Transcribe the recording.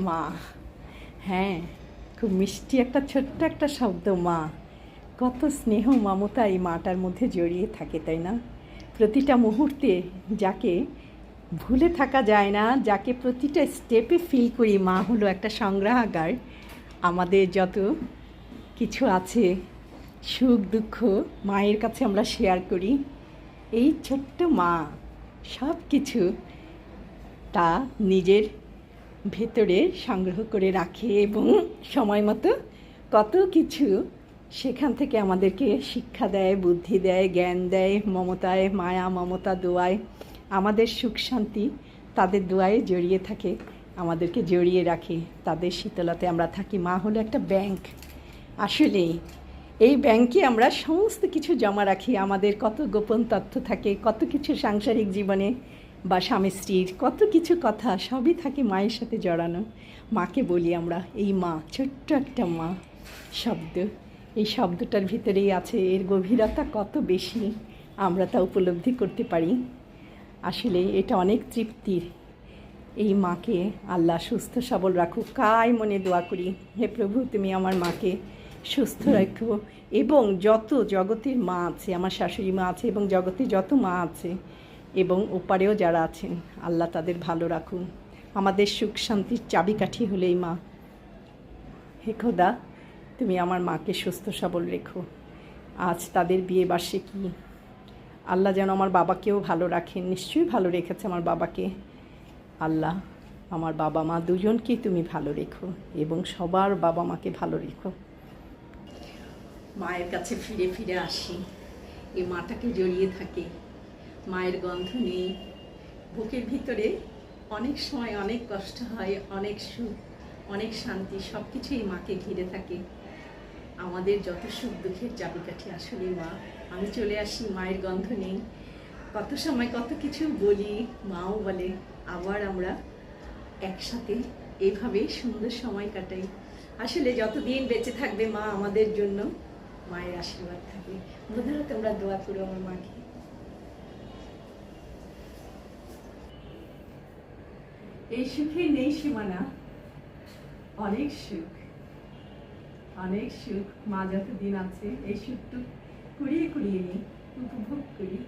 মা, হ্যাঁ, খুব মিষ্টি একটা ছোট্ট একটা শব্দ মা। কত স্নেহ মমতা এই মাটার মধ্যে জড়িয়ে থাকে, তাই না? প্রতিটা মুহূর্তে যাকে ভুলে থাকা যায় না, যাকে প্রতিটা স্টেপে ফিল করি, মা হলো একটা সংগ্রহাগার। আমাদের যত কিছু আছে, সুখ দুঃখ মায়ের কাছে আমরা শেয়ার করি। এই ছোট্ট মা সব কিছু তা নিজের ভেতরে সংগ্রহ করে রাখে এবং সময় মতো কত কিছু সেখান থেকে আমাদেরকে শিক্ষা দেয়, বুদ্ধি দেয়, জ্ঞান দেয়, মমতায়, মায়া মমতা দোয়ায় আমাদের সুখ শান্তি তাদের দোয়ায় জড়িয়ে থাকে, আমাদেরকে জড়িয়ে রাখে, তাদের শীতলতে আমরা থাকি। মা হলো একটা ব্যাংক। আসলেই এই ব্যাংকে আমরা সমস্ত কিছু জমা রাখি। আমাদের কত গোপন তথ্য থাকে, কত কিছু সাংসারিক জীবনে বা স্বামী স্ত্রীর কত কিছু কথা সবই থাকে মায়ের সাথে জড়ানো। মাকে বলি আমরা এই মা, ছোট্ট একটা মা শব্দ। এই শব্দটার ভিতরেই আছে এর গভীরতা কত বেশি, আমরা তা উপলব্ধি করতে পারি। আসলে এটা অনেক তৃপ্তির। এই মাকে আল্লাহ সুস্থ সবল রাখুক, কায় মনে দোয়া করি, হে প্রভু তুমি আমার মাকে সুস্থ রাখো এবং যত জগতের মা আছে, আমার শাশুড়ি মা আছে এবং জগতে যত মা আছে এবং ওপারেও যারা আছেন, আল্লাহ তাদের ভালো রাখুন। আমাদের সুখ শান্তির চাবিকাঠি হলেই মা। হে খোদা তুমি আমার মাকে সুস্থ সবল রেখো। আজ তাদের বিয়ে বার্ষিকী, আল্লাহ যেন আমার বাবাকেও ভালো রাখেন, নিশ্চয়ই ভালো রেখেছে আমার বাবাকে। আল্লাহ আমার বাবা মা দুজনকেই তুমি ভালো রেখো এবং সবার বাবা মাকে ভালো রেখো। মায়ের কাছে ফিরে ফিরে আসি, এই মাটাকে জড়িয়ে থাকে, মায়ের গন্ধ নেই, বুকের ভিতরে অনেক সময় অনেক কষ্ট হয়, অনেক সুখ, অনেক শান্তি, সব কিছুই মাকে ঘিরে থাকে। আমাদের যত সুখ দুঃখের চাবিকাঠি আসলে মা। আমি চলে আসি, মায়ের গন্ধ নেই, কত সময় কত কিছু বলি, মাও বলে, আবার আমরা একসাথে এইভাবে সুন্দর সময় কাটাই। আসলে যতদিন বেঁচে থাকবে মা আমাদের জন্য মায়ের আশীর্বাদ থাকবে। বন্ধুরা তোমরা দোয়া করো আমার মাকে। এই সুখে নেই সীমানা, অনেক সুখ, অনেক সুখ। মা যতদিন আছে এই সুখটুক কুড়িয়ে কুড়িয়ে নিই, উপভোগ করি।